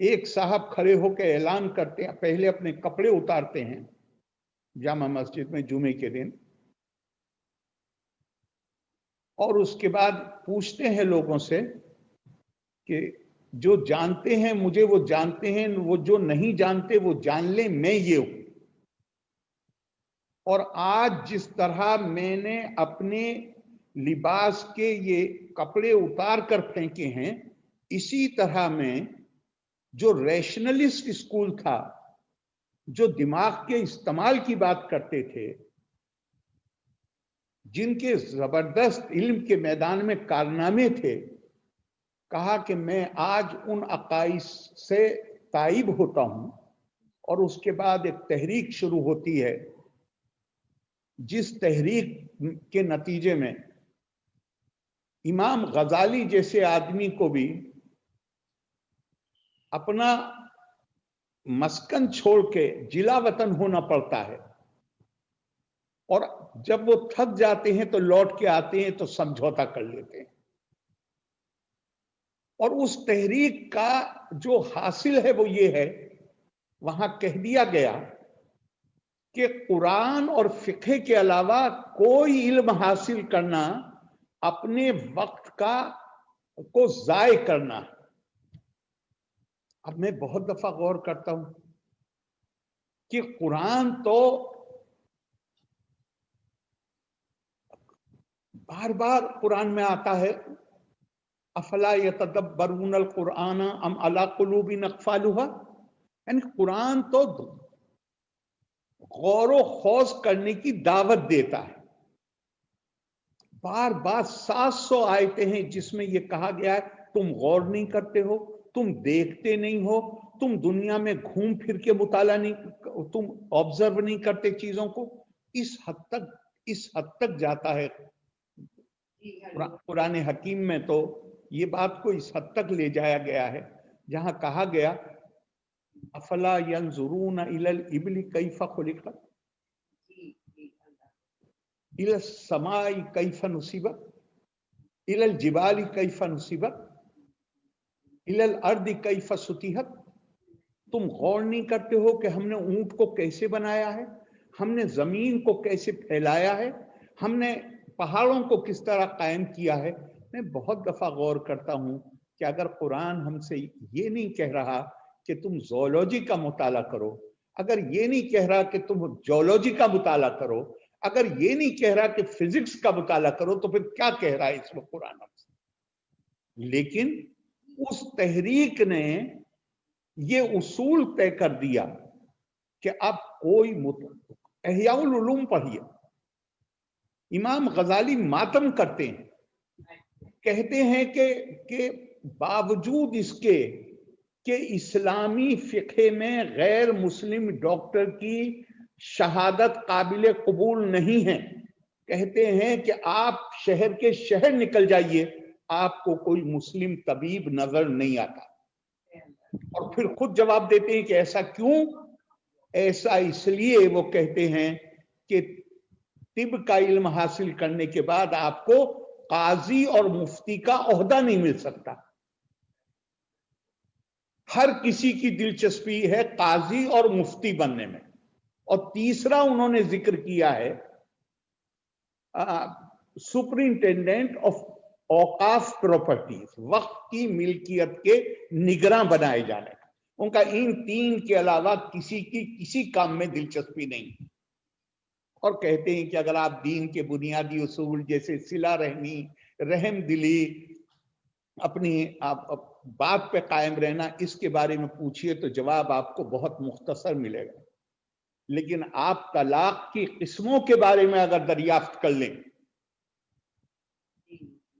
ایک صاحب کھڑے ہو کے اعلان کرتے ہیں، پہلے اپنے کپڑے اتارتے ہیں جامع مسجد میں جمعے کے دن، اور اس کے بعد پوچھتے ہیں لوگوں سے کہ جو جانتے ہیں مجھے وہ جانتے ہیں، وہ جو نہیں جانتے وہ جان لیں میں یہ ہوں۔ اور آج جس طرح میں نے اپنے لباس کے یہ کپڑے اتار کر پھینکے ہیں، اسی طرح میں جو ریشنلسٹ اسکول تھا، جو دماغ کے استعمال کی بات کرتے تھے، جن کے زبردست علم کے میدان میں کارنامے تھے، کہا کہ میں آج ان عقائد سے تائب ہوتا ہوں، اور اس کے بعد ایک تحریک شروع ہوتی ہے، جس تحریک کے نتیجے میں امام غزالی جیسے آدمی کو بھی اپنا مسکن چھوڑ کے جلا وطن ہونا پڑتا ہے، اور جب وہ تھک جاتے ہیں تو لوٹ کے آتے ہیں تو سمجھوتا کر لیتے ہیں۔ اور اس تحریک کا جو حاصل ہے وہ یہ ہے، وہاں کہہ دیا گیا کہ قرآن اور فقہ کے علاوہ کوئی علم حاصل کرنا اپنے وقت کو ضائع کرنا ہے۔ اب میں بہت دفعہ غور کرتا ہوں کہ قرآن تو بار بار قرآن میں آتا ہے، افلا یتدبرون القرآن ام علی قلوب اقفالها، یعنی قرآن تو غور و خوض کرنے کی دعوت دیتا ہے۔ بار بار 700 آیتیں ہیں جس میں یہ کہا گیا ہے تم غور نہیں کرتے ہو، تم دیکھتے نہیں ہو، تم دنیا میں گھوم پھر کے مطالعہ نہیں، تم آبزرو نہیں کرتے چیزوں کو۔ اس حد تک جاتا ہے قرآن حکیم میں، تو یہ بات کو اس حد تک لے جایا گیا ہے جہاں کہا گیا افلا ينظرون الى الابل كيف خلقت الى السماء كيف نصبت الى الجبال كيف نصبت الى الارض كيف سطحت۔ تم غور نہیں کرتے ہو کہ ہم نے اونٹ کو کیسے بنایا ہے، ہم نے زمین کو کیسے پھیلایا ہے، ہم نے پہاڑوں کو کس طرح قائم کیا ہے۔ میں بہت دفعہ غور کرتا ہوں کہ اگر قرآن ہم سے یہ نہیں کہہ رہا کہ تم زولوجی کا مطالعہ کرو، اگر یہ نہیں کہہ رہا کہ تم جیولوجی کا مطالعہ کرو، اگر یہ نہیں کہہ رہا کہ فزکس کا مطالعہ کرو، تو پھر کیا کہہ رہا ہے اس میں قرآن ہم سے؟ لیکن اس تحریک نے یہ اصول طے کر دیا کہ اب کوئی احیاء العلوم پڑھیے، امام غزالی ماتم کرتے ہیں، کہتے ہیں کہ باوجود اس کے کہ اسلامی فقہ میں غیر مسلم ڈاکٹر کی شہادت قابل قبول نہیں ہے، کہتے ہیں کہ آپ شہر کے شہر نکل جائیے، آپ کو کوئی مسلم طبیب نظر نہیں آتا۔ اور پھر خود جواب دیتے ہیں کہ ایسا کیوں؟ ایسا اس لیے وہ کہتے ہیں کہ طب کا علم حاصل کرنے کے بعد آپ کو قاضی اور مفتی کا عہدہ نہیں مل سکتا۔ ہر کسی کی دلچسپی ہے قاضی اور مفتی بننے میں۔ اور تیسرا انہوں نے ذکر کیا ہے سپرنٹینڈنٹ آف اوقاف پراپرٹیز، وقت کی ملکیت کے نگراں بنائے جانے کا۔ ان کا ان تین کے علاوہ کسی کام میں دلچسپی نہیں، اور کہتے ہیں کہ اگر آپ دین کے بنیادی اصول جیسے صلہ رحمی، رحم دلی، اپنی بات پہ قائم رہنا، اس کے بارے میں پوچھئے تو جواب آپ کو بہت مختصر ملے گا۔ لیکن آپ طلاق کی قسموں کے بارے میں اگر دریافت کر لیں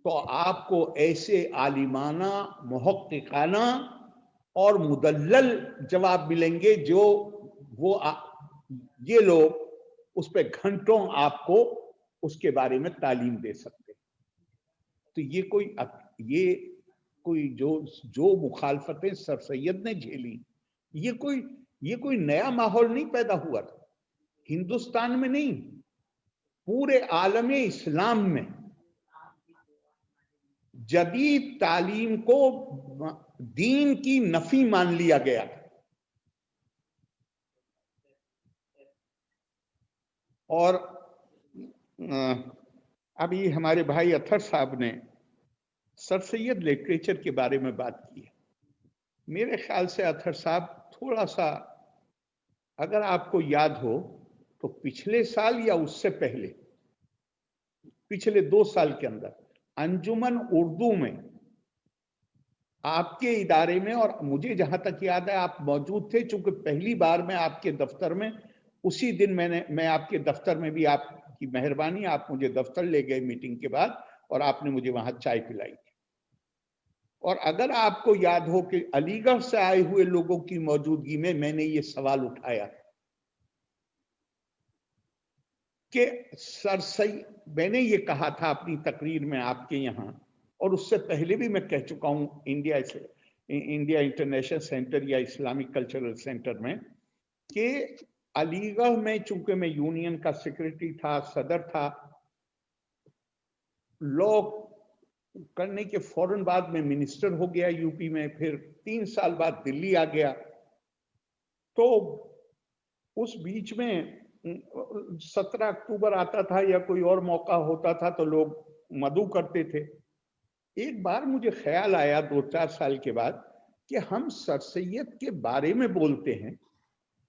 تو آپ کو ایسے عالمانہ، محققانہ اور مدلل جواب ملیں گے جو یہ لوگ اس پہ گھنٹوں آپ کو اس کے بارے میں تعلیم دے سکتے۔ تو یہ کوئی جو مخالفتیں سر سید نے جھیلی، یہ کوئی نیا ماحول نہیں پیدا ہوا تھا، ہندوستان میں نہیں، پورے عالم اسلام میں جدید تعلیم کو دین کی نفی مان لیا گیا تھا. اور ابھی ہمارے بھائی اطہر صاحب نے سر سید لٹریچر کے بارے میں بات کی ہے. میرے خیال سے اطہر صاحب تھوڑا سا، اگر آپ کو یاد ہو تو پچھلے سال یا اس سے پہلے پچھلے 2 سال کے اندر انجمن اردو میں آپ کے ادارے میں، اور مجھے جہاں تک یاد ہے آپ موجود تھے، چونکہ پہلی بار میں آپ کے دفتر میں، اسی دن میں آپ کے دفتر میں بھی، آپ کی مہربانی، آپ مجھے دفتر لے گئے میٹنگ کے بعد اور آپ نے مجھے وہاں چائے پلائی تھی. اور اگر آپ کو یاد ہو کہ علی گڑھ سے آئے ہوئے لوگوں کی موجودگی میں نے یہ سوال اٹھایا کہ میں نے یہ کہا تھا اپنی تقریر میں آپ کے یہاں، اور اس سے پہلے بھی میں کہہ چکا ہوں انڈیا انٹرنیشنل سینٹر یا اسلامک کلچرل سینٹر میں، کہ علی گڑھ میں چونکہ میں یونین کا سیکرٹری تھا، صدر تھا، لا کرنے کے فوراً بعد میں منسٹر ہو گیا یو پی میں، پھر 3 سال بعد دلی آ گیا. تو اس بیچ میں 17 اکتوبر آتا تھا یا کوئی اور موقع ہوتا تھا تو لوگ مدعو کرتے تھے. ایک بار مجھے خیال آیا 2-4 سال کے بعد کہ ہم سر سید کے بارے میں بولتے ہیں،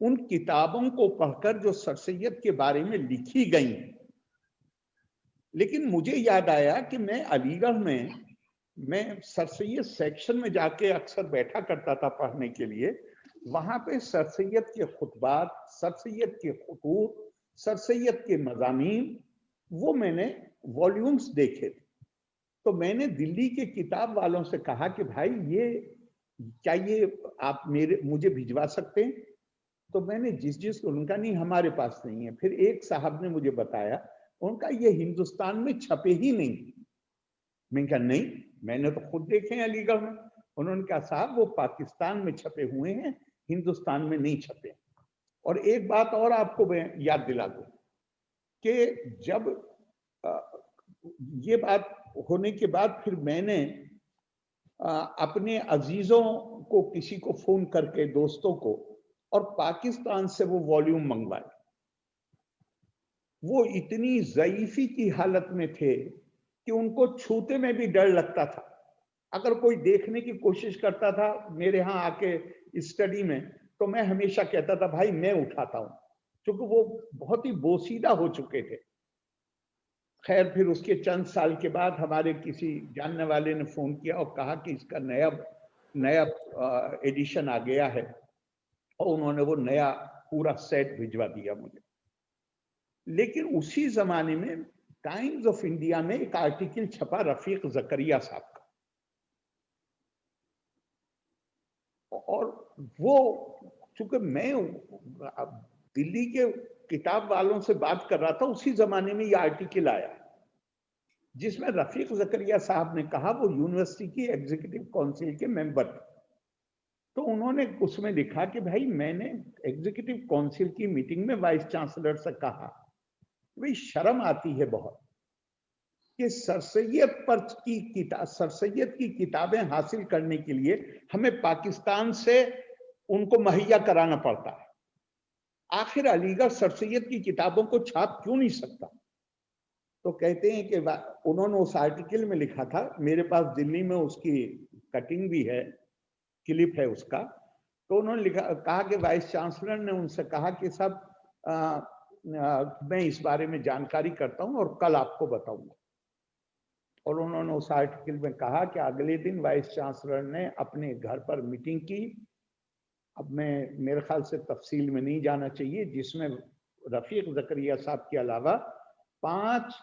ان کتابوں کو پڑھ کر جو سر سید کے بارے میں لکھی گئی ہیں، لیکن مجھے یاد آیا کہ میں علی گڑھ میں سر سید سیکشن میں جا کے اکثر بیٹھا کرتا تھا پڑھنے کے لیے. وہاں پہ سر سید کے خطبات، سر سید کے خطوط، سر سید کے مضامین، وہ میں نے والیومز دیکھے تھے. تو میں نے دلی کے کتاب والوں سے کہا کہ بھائی یہ آپ مجھے بھجوا سکتے ہیں؟ تو میں نے جس کو ان کا نہیں، ہمارے پاس نہیں ہے. پھر ایک صاحب نے مجھے بتایا، ان کا یہ ہندوستان میں چھپے ہی نہیں. میں نے کہا نہیں، میں نے تو خود دیکھے ہیں علی گڑھ میں. انہوں نے کہا صاحب وہ پاکستان میں چھپے ہوئے ہیں، ہندوستان میں نہیں چھپے. اور ایک بات اور آپ کو میں یاد دلا دوں کہ جب یہ بات ہونے کے بعد پھر میں نے اپنے عزیزوں کو، کسی کو فون کر کے، دوستوں کو، اور پاکستان سے وہ والیوم منگوائے. وہ اتنی ضعیفی کی حالت میں تھے کہ ان کو چھوتے میں بھی ڈر لگتا تھا. اگر کوئی دیکھنے کی کوشش کرتا تھا میرے ہاں آ کے اسٹڈی میں، تو میں ہمیشہ کہتا تھا بھائی میں اٹھاتا ہوں، کیونکہ وہ بہت ہی بوسیدہ ہو چکے تھے. خیر پھر اس کے چند سال کے بعد ہمارے کسی جاننے والے نے فون کیا اور کہا کہ اس کا نیا ایڈیشن آ گیا ہے، اور انہوں نے وہ نیا پورا سیٹ بھجوا دیا مجھے. لیکن اسی زمانے میں ٹائمز آف انڈیا میں ایک آرٹیکل چھپا رفیق زکریا صاحب کا، اور وہ چونکہ میں دلی کے کتاب والوں سے بات کر رہا تھا، اسی زمانے میں یہ آرٹیکل آیا جس میں رفیق زکریا صاحب نے کہا، وہ یونیورسٹی کی ایگزیکٹو کونسل کے ممبر تھے. تو انہوں نے اس میں لکھا کہ بھائی میں نے ایگزیکٹو کونسل کی میٹنگ میں وائس چانسلر سے کہا، بھائی شرم آتی ہے بہت کہ سر سید کی کتابیں حاصل کرنے کے لیے ہمیں پاکستان سے ان کو مہیا کرانا پڑتا ہے. آخر علی گڑھ سر سید کی کتابوں کو چھاپ کیوں نہیں سکتا؟ تو کہتے ہیں کہ انہوں نے اس آرٹیکل میں لکھا تھا، میرے پاس دلی میں اس کی کٹنگ بھی ہے، کلپ ہے اس کا. تو انہوں نے کہا کہ وائس چانسلر نے ان سے کہا کہ صاحب میں اس بارے میں جانکاری کرتا ہوں اور کل آپ کو بتاؤں گا. اور انہوں نے اس آرٹیکل میں کہا کہ اگلے دن وائس چانسلر نے اپنے گھر پر میٹنگ کی. اب میرے خیال سے تفصیل میں نہیں جانا چاہیے، جس میں رفیق زکریا صاحب کے علاوہ 5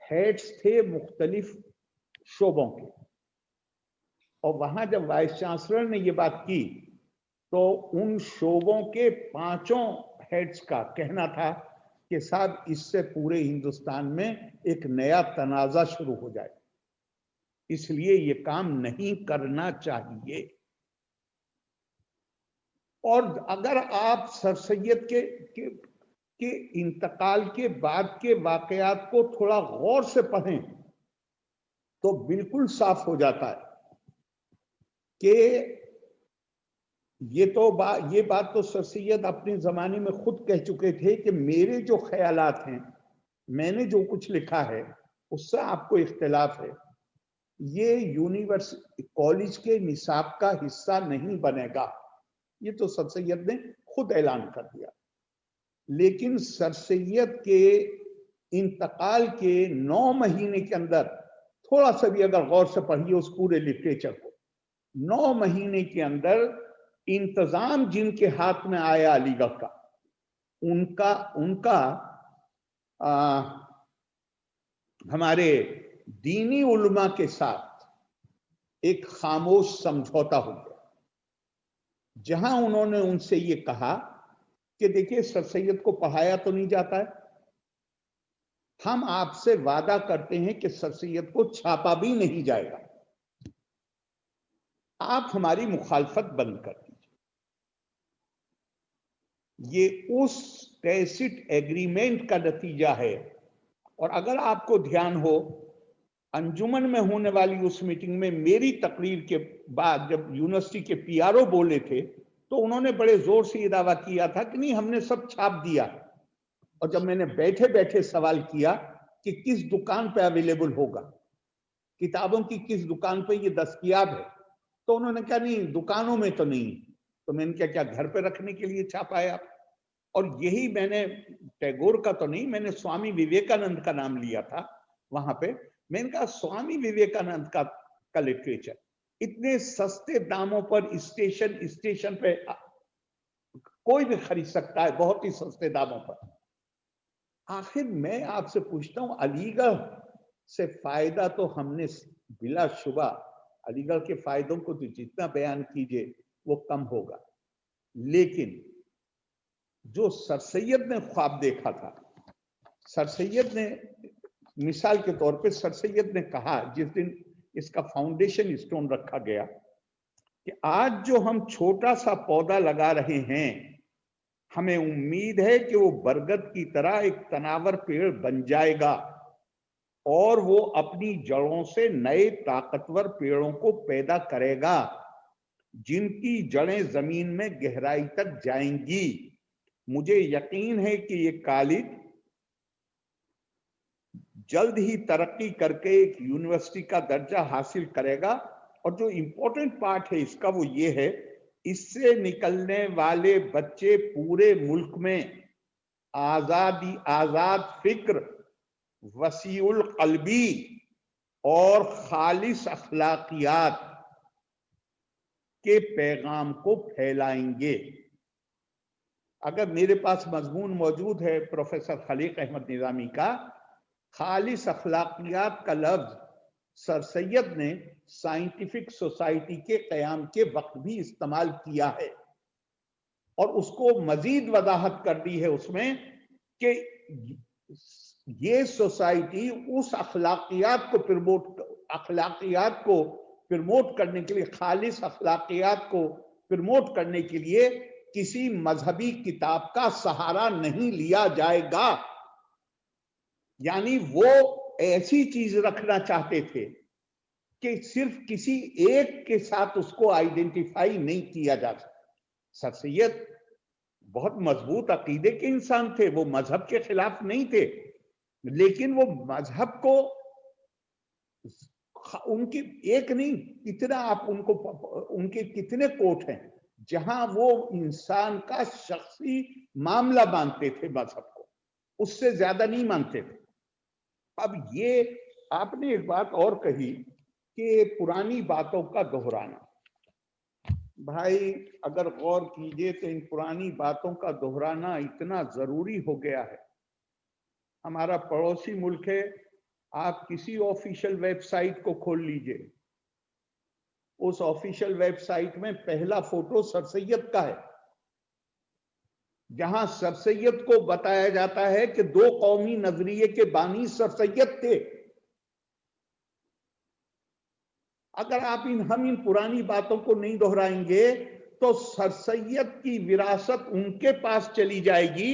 ہیڈز تھے مختلف شعبوں کے. اور وہاں جب وائس چانسلر نے یہ بات کی تو ان شعبوں کے 5 ہیڈز کا کہنا تھا کہ صاحب اس سے پورے ہندوستان میں ایک نیا تنازع شروع ہو جائے، اس لیے یہ کام نہیں کرنا چاہیے. اور اگر آپ سر سید کے انتقال کے بعد کے واقعات کو تھوڑا غور سے پڑھیں تو بالکل صاف ہو جاتا ہے کہ یہ بات تو سر سید اپنے زمانے میں خود کہہ چکے تھے کہ میرے جو خیالات ہیں، میں نے جو کچھ لکھا ہے اس سے آپ کو اختلاف ہے، یہ یونیورسٹی کالج کے نصاب کا حصہ نہیں بنے گا. یہ تو سر سید نے خود اعلان کر دیا. لیکن سر سید کے انتقال کے 9 مہینے کے اندر تھوڑا سا بھی اگر غور سے پڑھیے اس پورے لٹریچر کو، 9 مہینے کے اندر انتظام جن کے ہاتھ میں آیا علی گڑھ کا، ان کا ہمارے دینی علماء کے ساتھ ایک خاموش سمجھوتا ہو گیا، جہاں انہوں نے ان سے یہ کہا کہ دیکھیے سر سید کو پڑھایا تو نہیں جاتا ہے، ہم آپ سے وعدہ کرتے ہیں کہ سر سید کو چھاپا بھی نہیں جائے گا، آپ ہماری مخالفت بند کر دیجیے. یہ اس ٹیسٹ ایگریمنٹ کا نتیجہ ہے. اور اگر آپ کو دھیان ہو، انجمن میں ہونے والی اس میٹنگ میں میری تقریر کے بعد جب یونیورسٹی کے پی آر او بولے تھے تو انہوں نے بڑے زور سے یہ دعویٰ کیا تھا کہ نہیں ہم نے سب چھاپ دیا. اور جب میں نے بیٹھے بیٹھے سوال کیا کہ کس دکان پہ اویلیبل ہوگا، کتابوں کی کس دکان پہ یہ دستیاب ہے، تو انہوں نے کہا نہیں دکانوں میں تو نہیں. تو میں نے کیا گھر پہ رکھنے کے لیے چھاپا ہے آپ؟ اور یہی میں نے ٹیگور کا تو نہیں، میں نے سوامی وویکانند کا نام لیا تھا وہاں پہ. میں نے کہا سوامی وویکانند کا لٹریچر اتنے سستے داموں پر اسٹیشن پہ کوئی بھی خرید سکتا ہے، بہت ہی سستے داموں پر. آخر میں آپ سے پوچھتا ہوں، علی گڑھ سے فائدہ تو ہم نے بلا شبہ، علی گڑھ کے فائدوں کو تو جتنا بیان کیجئے وہ کم ہوگا، لیکن جو سر سید نے خواب دیکھا تھا، سر سید نے مثال کے طور پہ سر سید نے کہا جس دن اس کا فاؤنڈیشن اسٹون رکھا گیا کہ آج جو ہم چھوٹا سا پودا لگا رہے ہیں، ہمیں امید ہے کہ وہ برگد کی طرح ایک تناور پیڑ بن جائے گا اور وہ اپنی جڑوں سے نئے طاقتور پیڑوں کو پیدا کرے گا جن کی جڑیں زمین میں گہرائی تک جائیں گی. مجھے یقین ہے کہ یہ کالج جلد ہی ترقی کر کے ایک یونیورسٹی کا درجہ حاصل کرے گا. اور جو امپورٹنٹ پارٹ ہے اس کا وہ یہ ہے، اس سے نکلنے والے بچے پورے ملک میں آزاد فکر، وسیع القلبی اور خالص اخلاقیات کے پیغام کو پھیلائیں گے. اگر میرے پاس مضمون موجود ہے پروفیسر خلیق احمد نظامی کا، خالص اخلاقیات کا لفظ سر سید نے سائنٹیفک سوسائٹی کے قیام کے وقت بھی استعمال کیا ہے، اور اس کو مزید وضاحت کر دی ہے اس میں کہ یہ سوسائٹی اس اخلاقیات کو پرموٹ کرنے کے لیے، خالص اخلاقیات کو پرموٹ کرنے کے لیے کسی مذہبی کتاب کا سہارا نہیں لیا جائے گا. یعنی وہ ایسی چیز رکھنا چاہتے تھے کہ صرف کسی ایک کے ساتھ اس کو آئیڈینٹیفائی نہیں کیا جا سکتا. سر سید بہت مضبوط عقیدے کے انسان تھے، وہ مذہب کے خلاف نہیں تھے، لیکن وہ مذہب کو ان کی ایک نہیں، کتنا آپ ان کے کتنے کوٹ ہیں جہاں وہ انسان کا شخصی معاملہ مانتے تھے، مذہب کو اس سے زیادہ نہیں مانتے تھے. اب یہ آپ نے ایک بات اور کہی کہ پرانی باتوں کا دہرانا. بھائی اگر غور کیجئے تو ان پرانی باتوں کا دہرانا اتنا ضروری ہو گیا ہے. ہمارا پڑوسی ملک ہے، آپ کسی آفیشل ویب سائٹ کو کھول لیجئے، اس آفیشل ویب سائٹ میں پہلا فوٹو سر سید کا ہے، جہاں سر سید کو بتایا جاتا ہے کہ 2 قومی نظریے کے بانی سر سید تھے. اگر آپ ہم ان پرانی باتوں کو نہیں دہرائیں گے تو سر سید کی وراثت ان کے پاس چلی جائے گی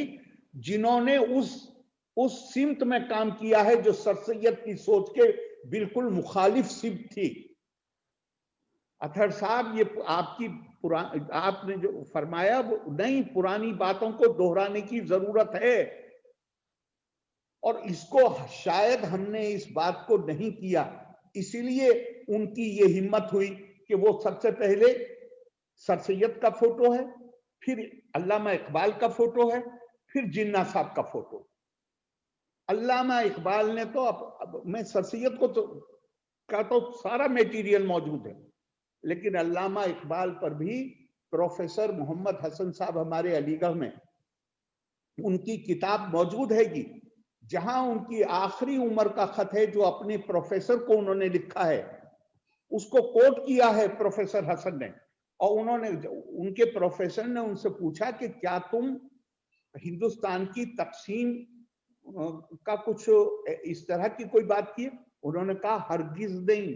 جنہوں نے اس سمت میں کام کیا ہے جو سر سید کی سوچ کے بالکل مخالف سمت تھی. اطہر صاحب یہ آپ نے جو فرمایا وہ نہیں، پرانی باتوں کو دہرانے کی ضرورت ہے، اور اس کو شاید ہم نے اس بات کو نہیں کیا، اسی لیے ان کی یہ ہمت ہوئی کہ وہ سب سے پہلے سر سید کا فوٹو ہے، پھر علامہ اقبال کا فوٹو ہے، پھر جناح صاحب کا فوٹو۔ علامہ اقبال نے تو میں سر سید کو تو سارا میٹیریل موجود ہے، لیکن علامہ اقبال پر بھی پروفیسر محمد حسن صاحب ہمارے علی گڑھ میں ان کی کتاب موجود ہے گی، جہاں ان کی آخری عمر کا خط ہے جو اپنے پروفیسر کو انہوں نے لکھا ہے، اس کو کوٹ کیا ہے پروفیسر حسن نے، اور ان کے پروفیسر نے ان سے پوچھا کہ کیا تم ہندوستان کی تقسیم کا کچھ اس طرح کی کوئی بات کی؟ انہوں نے کہا ہرگز نہیں،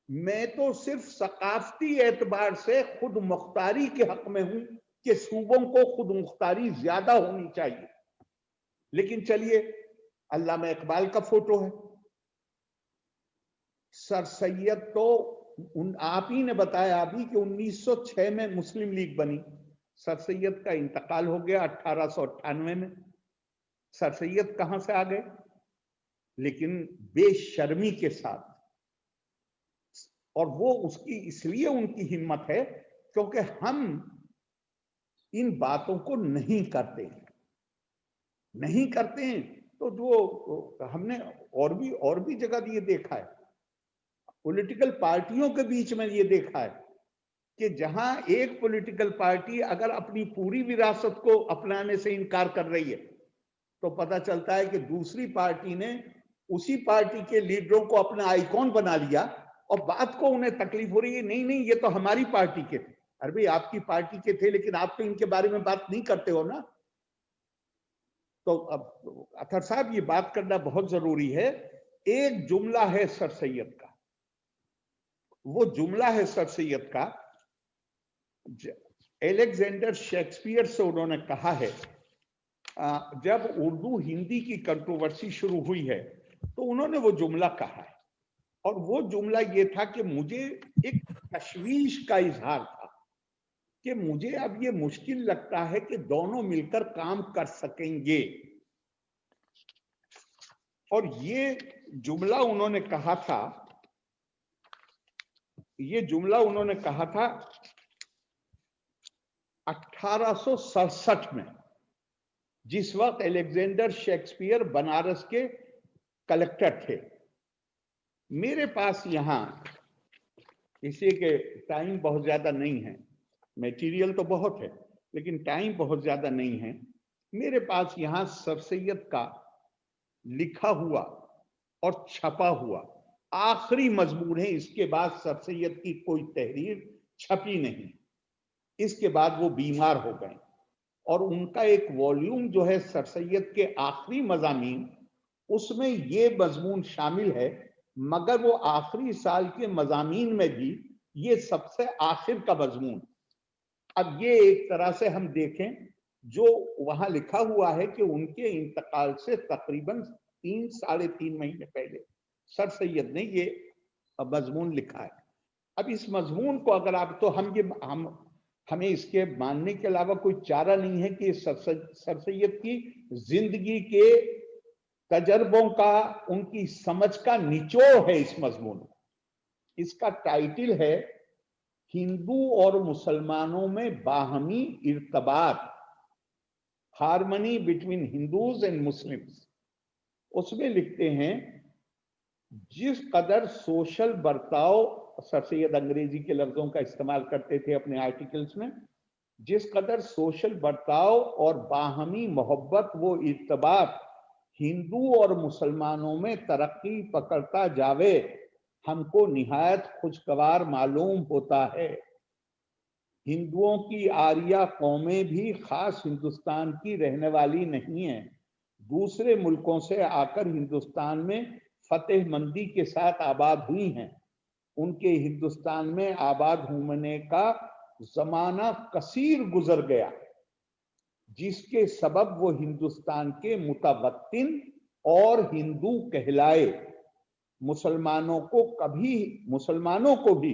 میں تو صرف ثقافتی اعتبار سے خود مختاری کے حق میں ہوں کہ صوبوں کو خود مختاری زیادہ ہونی چاہیے۔ لیکن چلیے، علامہ اقبال کا فوٹو ہے، سر سید تو آپ ہی نے بتایا ابھی کہ 1906 میں مسلم لیگ بنی، سر سید کا انتقال ہو گیا 1898 میں، سر سید کہاں سے آ گئے؟ لیکن بے شرمی کے ساتھ، اور وہ اس کی اس لیے ان کی ہمت ہے کیونکہ ہم ان باتوں کو نہیں کرتے ہیں، تو جو ہم نے اور بھی جگہ یہ دیکھا ہے، پولیٹیکل پارٹیوں کے بیچ میں یہ دیکھا ہے کہ جہاں ایک پولیٹیکل پارٹی اگر اپنی پوری وراثت کو اپنانے سے انکار کر رہی ہے تو پتہ چلتا ہے کہ دوسری پارٹی نے اسی پارٹی کے لیڈروں کو اپنا آئیکن بنا لیا، اور بات کو انہیں تکلیف ہو رہی ہے، نہیں یہ تو ہماری پارٹی کے تھے۔ ارے بھائی آپ کی پارٹی کے تھے لیکن آپ تو ان کے بارے میں بات نہیں کرتے ہو نا۔ تو اب اطہر صاحب یہ بات کرنا بہت ضروری ہے، ایک جملہ ہے سر سید کا، وہ جملہ ہے سر سید کا الیگزینڈر شیکسپیئر سے انہوں نے کہا ہے، جب اردو ہندی کی کنٹروورسی شروع ہوئی ہے تو انہوں نے وہ جملہ کہا ہے، اور وہ جملہ یہ تھا کہ مجھے ایک تشویش کا اظہار تھا کہ مجھے اب یہ مشکل لگتا ہے کہ دونوں مل کر کام کر سکیں گے، اور یہ جملہ انہوں نے کہا تھا، یہ جملہ انہوں نے کہا تھا 1867 میں، جس وقت الیگزینڈر شیکسپیئر بنارس کے کلکٹر تھے۔ میرے پاس یہاں، اس لیے کہ ٹائم بہت زیادہ نہیں ہے، میٹیریل تو بہت ہے لیکن ٹائم بہت زیادہ نہیں ہے، میرے پاس یہاں سر سید کا لکھا ہوا اور چھپا ہوا آخری مضمون ہے، اس کے بعد سر سید کی کوئی تحریر چھپی نہیں، اس کے بعد وہ بیمار ہو گئے، اور ان کا ایک والیوم جو ہے سر سید کے آخری مضامین، اس میں یہ مضمون شامل ہے، مگر وہ آخری سال کے مضامین میں بھی یہ سب سے آخر کا مضمون۔ اب یہ ایک طرح سے ہم دیکھیں جو وہاں لکھا ہوا ہے کہ ان کے انتقال سے تقریباً 3-3.5 مہینے پہلے سر سید نے یہ مضمون لکھا ہے۔ اب اس مضمون کو اگر آپ، تو ہمیں اس کے ماننے کے علاوہ کوئی چارہ نہیں ہے کہ سر سید کی زندگی کے تجربوں کا، ان کی سمجھ کا نچوڑ ہے اس مضمون۔ اس کا ٹائٹل ہے ہندو اور مسلمانوں میں باہمی ارتباط، harmony between Hindus and Muslims. اس میں لکھتے ہیں جس قدر سوشل برتاؤ، سر سید انگریزی کے لفظوں کا استعمال کرتے تھے اپنے آرٹیکلز میں، جس قدر سوشل برتاؤ اور باہمی محبت و ارتباط ہندو اور مسلمانوں میں ترقی پکڑتا جاوے، ہم کو نہایت خوشگوار معلوم ہوتا ہے۔ ہندوؤں کی آریہ قومیں بھی خاص ہندوستان کی رہنے والی نہیں ہیں، دوسرے ملکوں سے آ کر ہندوستان میں فتح مندی کے ساتھ آباد ہوئی ہیں۔ ان کے ہندوستان میں آباد ہونے کا زمانہ کثیر گزر گیا، جس کے سبب وہ ہندوستان کے متوطن اور ہندو کہلائے۔ مسلمانوں کو بھی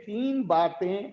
3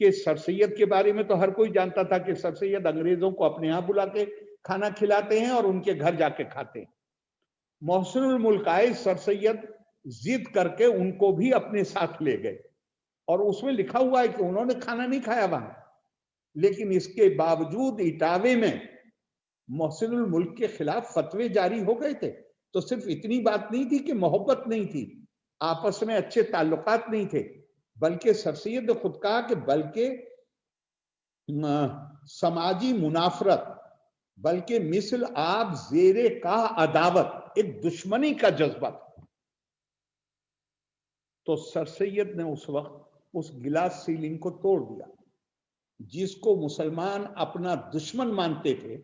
کہ سر سید کے بارے میں تو ہر کوئی جانتا تھا کہ سر سید انگریزوں کو اپنے یہاں بلا کے کھانا کھلاتے ہیں اور ان کے گھر جا کے کھاتے ہیں. محسن الملک آئے, سر سید ضد کر کے ان کو بھی اپنے ساتھ لے گئے, اور اس میں لکھا ہوا ہے کہ انہوں نے کھانا نہیں کھایا وہاں, لیکن اس کے باوجود اٹاوے میں محسن الملک کے خلاف فتوے جاری ہو گئے تھے. تو صرف اتنی بات نہیں تھی کہ محبت نہیں تھی, آپس میں اچھے تعلقات نہیں تھے, بلکہ سر سید نے خود کہا کہ بلکہ سماجی منافرت, بلکہ مثل آپ زیر کا عداوت, ایک دشمنی کا جذبہ تھا. تو سر سید نے اس وقت اس گلاس سیلنگ کو توڑ دیا. جس کو مسلمان اپنا دشمن مانتے تھے,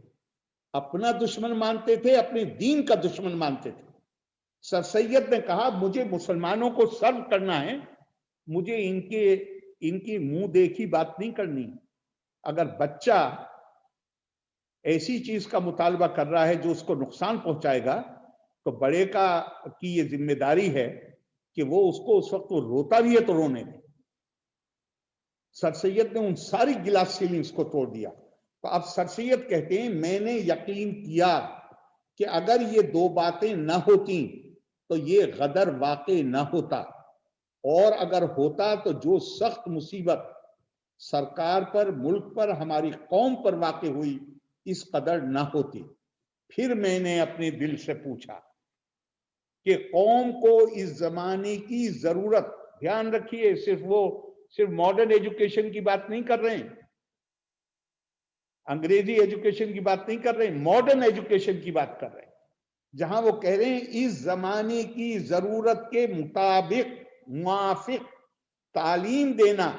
اپنا دشمن مانتے تھے, اپنے دین کا دشمن مانتے تھے, سر سید نے کہا مجھے مسلمانوں کو سرو کرنا ہے, مجھے ان کی منہ دیکھی بات نہیں کرنی. اگر بچہ ایسی چیز کا مطالبہ کر رہا ہے جو اس کو نقصان پہنچائے گا, تو بڑے کی یہ ذمہ داری ہے کہ وہ اس کو اس وقت وہ روتا بھی ہے تو رونے دے. سر سید نے ان ساری گلاس سیلنگز کو توڑ دیا. تو اب سر سید کہتے ہیں میں نے یقین کیا کہ اگر یہ دو باتیں نہ ہوتی تو یہ غدر واقع نہ ہوتا, اور اگر ہوتا تو جو سخت مصیبت سرکار پر, ملک پر, ہماری قوم پر واقع ہوئی اس قدر نہ ہوتی. پھر میں نے اپنے دل سے پوچھا کہ قوم کو اس زمانے کی ضرورت, دھیان رکھیے صرف ماڈرن ایجوکیشن کی بات نہیں کر رہے ہیں, انگریزی ایجوکیشن کی بات نہیں کر رہے ہیں, ماڈرن ایجوکیشن کی بات کر رہے ہیں, جہاں وہ کہہ رہے ہیں اس زمانے کی ضرورت کے مطابق موافق تعلیم دینا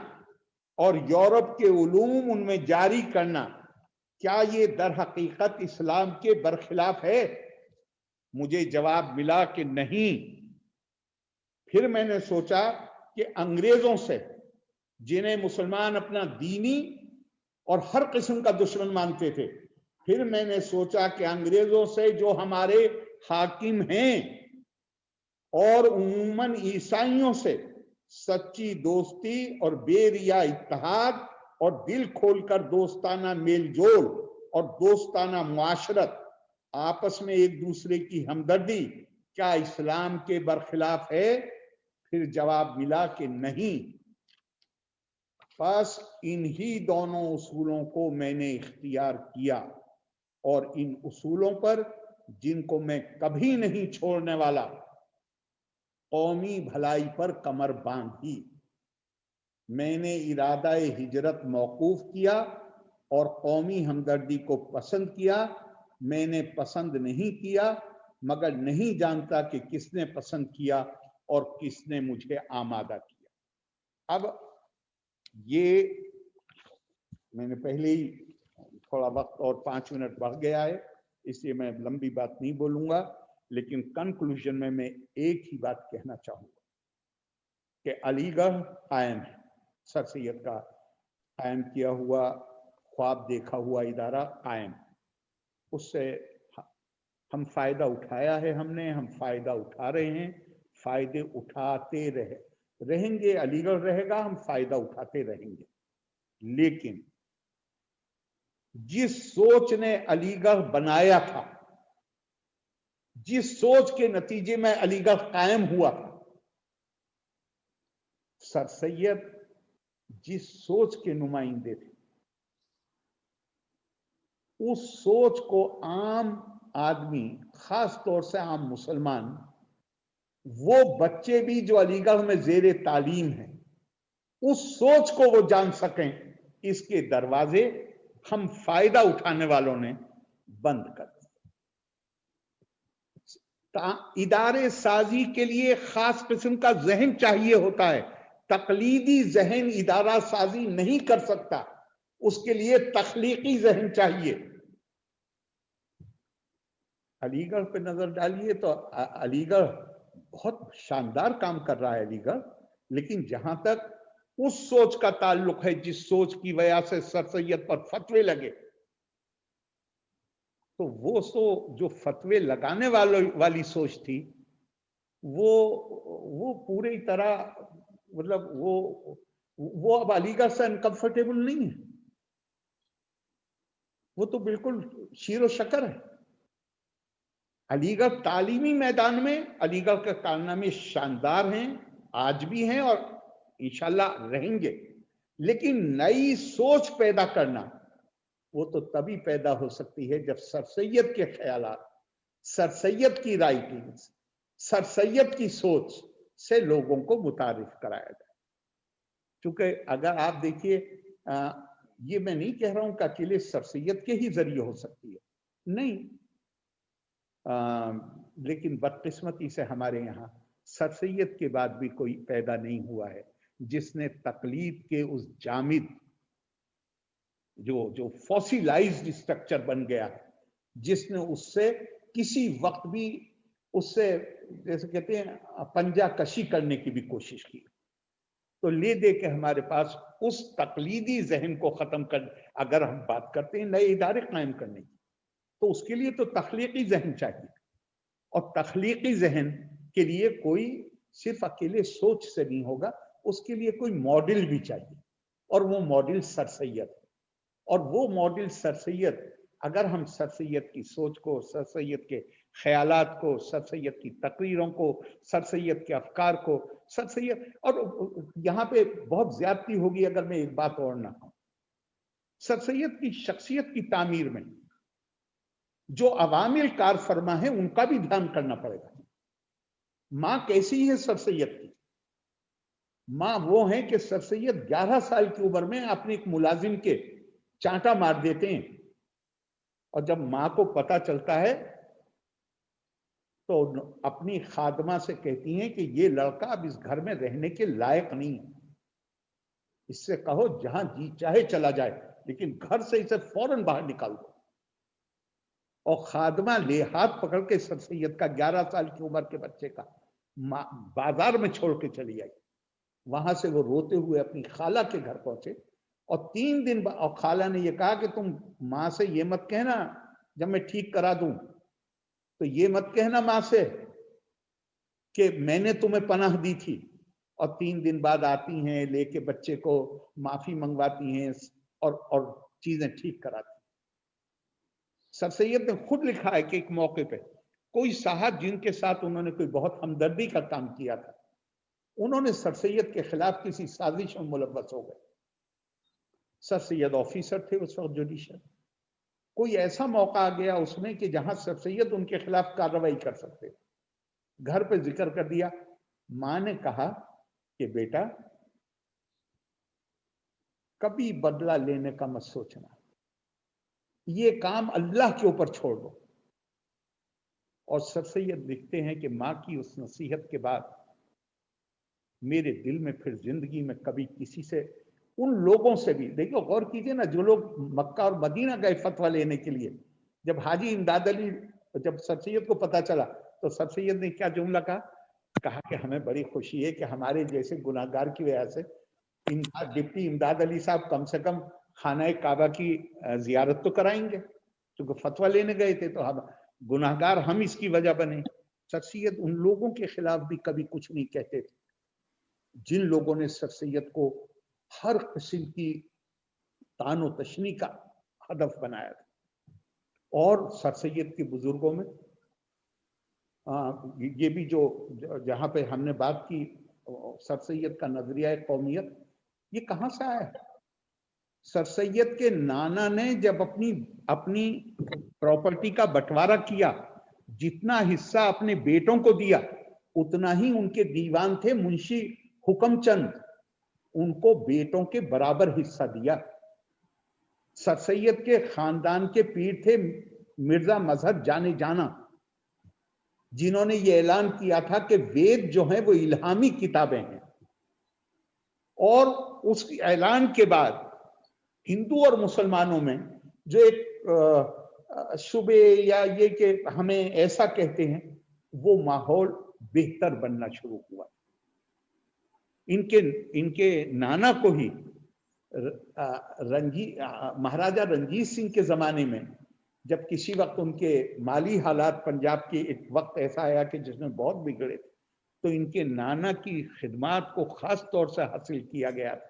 اور یورپ کے علوم ان میں جاری کرنا, کیا یہ در حقیقت اسلام کے برخلاف ہے؟ مجھے جواب ملا کہ نہیں. پھر میں نے سوچا کہ انگریزوں سے, جنہیں مسلمان اپنا دینی اور ہر قسم کا دشمن مانتے تھے, پھر میں نے سوچا کہ انگریزوں سے جو ہمارے حاکم ہیں اور عموماً عیسائیوں سے سچی دوستی اور بے ریا اتحاد اور دل کھول کر دوستانہ میل جول اور دوستانہ معاشرت, آپس میں ایک دوسرے کی ہمدردی, کیا اسلام کے برخلاف ہے؟ پھر جواب ملا کہ نہیں. بس انہی دونوں اصولوں کو میں نے اختیار کیا, اور ان اصولوں پر جن کو میں کبھی نہیں چھوڑنے والا, قومی بھلائی پر کمر باندھی. میں نے ارادہ ہجرت موقوف کیا اور قومی ہمدردی کو پسند کیا. میں نے پسند نہیں کیا, مگر نہیں جانتا کہ کس نے پسند کیا اور کس نے مجھے آمادہ کیا. اب یہ میں نے پہلے ہی تھوڑا وقت اور 5 منٹ بڑھ گیا ہے, اس لیے میں لمبی بات نہیں بولوں گا, لیکن کنکلوژن میں ایک ہی بات کہنا چاہوں گا کہ علی گڑھ قائم ہے, سر سید کا قائم کیا ہوا, خواب دیکھا ہوا ادارہ قائم, اس سے ہم فائدہ اٹھایا ہے, ہم فائدہ اٹھا رہے ہیں, فائدے اٹھاتے رہیں گے. علی گڑھ رہے گا, ہم فائدہ اٹھاتے رہیں گے. لیکن جس سوچ نے علی گڑھ بنایا تھا, جس سوچ کے نتیجے میں علی گڑھ قائم ہوا تھا, سر سید جس سوچ کے نمائندے تھے, اس سوچ کو عام آدمی, خاص طور سے عام مسلمان, وہ بچے بھی جو علی گڑھ میں زیر تعلیم ہیں, اس سوچ کو وہ جان سکیں, اس کے دروازے ہم فائدہ اٹھانے والوں نے بند کر دیے. ادارے سازی کے لیے خاص قسم کا ذہن چاہیے ہوتا ہے. تقلیدی ذہن ادارہ سازی نہیں کر سکتا, اس کے لیے تخلیقی ذہن چاہیے. علی گڑھ پہ نظر ڈالیے تو علی گڑھ بہت شاندار کام کر رہا ہے علی گڑھ, لیکن جہاں تک اس سوچ کا تعلق ہے جس سوچ کی وجہ سے سر سید پر فتوے لگے, تو وہ جو فتوے لگانے والی سوچ تھی, وہ پوری طرح مطلب وہ وہ اب علی گڑھ سے انکمفرٹیبل نہیں ہے، وہ تو بالکل شیر و شکر ہے۔ علی گڑھ تعلیمی میدان میں علی گڑھ کے کارنامے شاندار ہیں، آج بھی ہیں اور انشاءاللہ رہیں گے، لیکن نئی سوچ پیدا کرنا وہ تو تبھی پیدا ہو سکتی ہے جب سر سید کے خیالات، سر سید کی رائٹنگ، سر سید کی سوچ سے لوگوں کو متعارف کرایا جائے۔ چونکہ اگر آپ دیکھیے، یہ میں نہیں کہہ رہا ہوں کہ اکیلے سر سید کے ہی ذریعے ہو سکتی ہے، نہیں، لیکن بدقسمتی سے ہمارے یہاں سر سید کے بعد بھی کوئی پیدا نہیں ہوا ہے جس نے تقلید کے اس جامد جو فوسیلائزڈ اسٹرکچر بن گیا ہے، جس نے اس سے کسی وقت بھی اس سے جیسے کہتے ہیں پنجہ کشی کرنے کی بھی کوشش کی۔ تو لے دے کے ہمارے پاس اس تقلیدی ذہن کو ختم کر، اگر ہم بات کرتے ہیں نئے ادارے قائم کرنے کی، تو اس کے لیے تو تخلیقی ذہن چاہیے، اور تخلیقی ذہن کے لیے کوئی صرف اکیلے سوچ سے نہیں ہوگا، اس کے لیے کوئی ماڈل بھی چاہیے، اور وہ ماڈل سر سید ہے۔ اور وہ ماڈل سر سید، اگر ہم سر سید کی سوچ کو، سر سید کے خیالات کو، سر سید کی تقریروں کو، سر سید کے افکار کو، سر سید، اور یہاں پہ بہت زیادتی ہوگی اگر میں ایک بات اور نہ کہوں، سر سید کی شخصیت کی تعمیر میں جو عوامل کار فرما ہیں ان کا بھی دھیان کرنا پڑے گا۔ ماں کیسی ہے سر سید کی؟ ماں وہ ہیں کہ سر سید 11 سال کی عمر میں اپنے ایک ملازم کے چانٹا مار دیتے ہیں، اور جب ماں کو پتا چلتا ہے تو اپنی خادمہ سے کہتی ہیں کہ یہ لڑکا اب اس گھر میں رہنے کے لائق نہیں، اس سے کہو جہاں جی چاہے چلا جائے، لیکن گھر سے اسے فوراً باہر نکال دو۔ اور خادمہ لے ہاتھ پکڑ کے سر سید کا 11 سال کی عمر کے بچے کا بازار میں چھوڑ کے چلی آئی۔ وہاں سے وہ روتے ہوئے اپنی خالہ کے گھر پہنچے، اور 3 دن بعد اور خالہ نے یہ کہا کہ تم ماں سے یہ مت کہنا جب میں ٹھیک کرا دوں، تو یہ مت کہنا ماں سے کہ میں نے تمہیں پناہ دی تھی۔ اور 3 دن بعد آتی ہیں لے کے بچے کو، معافی منگواتی ہیں اور چیزیں ٹھیک کراتی ہیں۔ سر سید نے خود لکھا ہے کہ ایک موقع پہ کوئی صاحب جن کے ساتھ انہوں نے کوئی بہت ہمدردی کا کام کیا تھا، انہوں نے سر سید کے خلاف کسی سازش میں ملوث ہو گئے۔ سر سید آفیسر تھے اس وقت جوڈیشل، کوئی ایسا موقع آ گیا اس میں کہ جہاں سر سید ان کے خلاف کارروائی کر سکتے، گھر پہ ذکر کر دیا۔ ماں نے کہا کہ بیٹا کبھی بدلہ لینے کا مت سوچنا، یہ کام اللہ کے اوپر چھوڑ دو۔ اور سر سید لکھتے ہیں کہ ماں کی اس نصیحت کے بعد میرے دل میں پھر زندگی میں کبھی کسی سے، ان لوگوں سے بھی، دیکھو غور کیجئے نا، جو لوگ مکہ اور مدینہ گئے فتویٰ لینے کے لیے، جب حاجی امداد علی، جب سر سید کو پتا چلا تو سر سید نے کیا جملہ کہا کہ ہمیں بڑی خوشی ہے کہ ہمارے جیسے گناہگار کی وجہ سے ڈپٹی امداد علی صاحب کم سے کم خانہ کعبہ کی زیارت تو کرائیں گے، کیونکہ فتویٰ لینے گئے تھے تو ہم گناہگار، ہم اس کی وجہ بنے۔ سر سید ان لوگوں کے خلاف بھی کبھی کچھ نہیں کہتے تھے جن لوگوں نے سر سید کو ہر قسم کی تان و تشنی کا ہدف بنایا تھا۔ اور سر سید کے بزرگوں میں یہ بھی جو جہاں پہ ہم نے بات کی سر سید کا نظریہ قومیت، یہ کہاں سے آیا ہے؟ سر سید کے نانا نے جب اپنی پراپرٹی کا بٹوارا کیا، جتنا حصہ اپنے بیٹوں کو دیا اتنا ہی ان کے دیوان تھے منشی حکم چند، ان کو بیٹوں کے برابر حصہ دیا۔ سر سید کے خاندان کے پیر تھے مرزا مظہر جانے جانا، جنہوں نے یہ اعلان کیا تھا کہ وید جو ہیں وہ الہامی کتابیں ہیں، اور اس اعلان کے بعد ہندو اور مسلمانوں میں جو ایک شبے یا یہ کہ ہمیں ایسا کہتے ہیں، وہ ماحول بہتر بننا شروع ہوا۔ ان کے نانا کو ہی مہاراجہ رنجیت سنگھ کے زمانے میں جب کسی وقت ان کے مالی حالات پنجاب کے ایک وقت ایسا آیا کہ جس میں بہت بگڑے تھے، تو ان کے نانا کی خدمات کو خاص طور سے حاصل کیا گیا تھا،